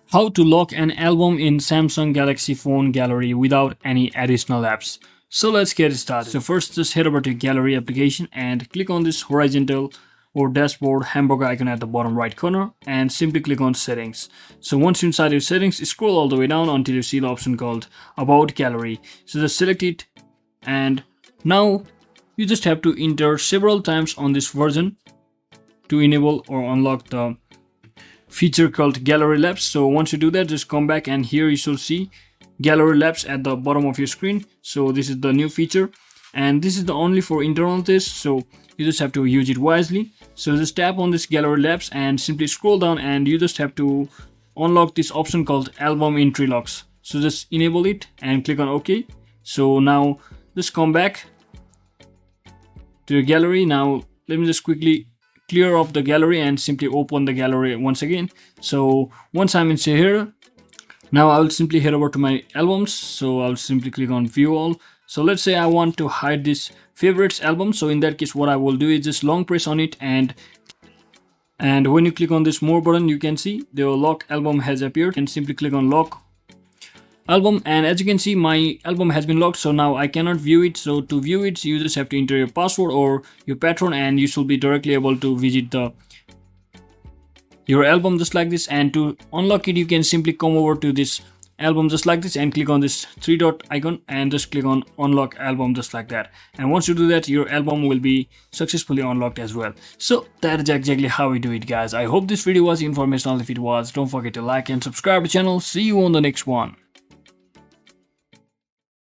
How to lock an album in Samsung Galaxy Phone Gallery without any additional apps. So let's get started. So first just head over to Gallery application and click on this horizontal or dashboard hamburger icon at the bottom right corner and simply click on settings. So once you're inside your settings, scroll all the way down until you see the option called about gallery. So just select it and now you just have to enter several times on this version to enable or unlock the feature called Gallery Labs. So once you do that, just come back and here you should see Gallery Labs at the bottom of your screen. So this is the new feature and this is the only for internal test, so you just have to use it wisely. So just tap on this Gallery Labs and simply scroll down and you just have to unlock this option called album entry locks. So just enable it and click on OK. So now just come back to your gallery. Now let me just quickly clear off the gallery and simply open the gallery once again. So once I'm inside here, now I'll simply head over to my albums. So I'll simply click on view all. So let's say I want to hide this favorites album. So in that case, what I will do is just long press on it and when you click on this more button, you can see the lock album has appeared and simply click on lock album, and as you can see my album has been locked, so now I cannot view it. So to view it, you just have to enter your password or your patron and you should be directly able to visit your album just like this. And to unlock it, you can simply come over to this album just like this and click on this three dot icon and just click on unlock album just like that. And once you do that, your album will be successfully unlocked as well. So that is exactly how we do it, guys. I hope this video was informational. If it was, don't forget to like and subscribe to the channel. See you on the next one.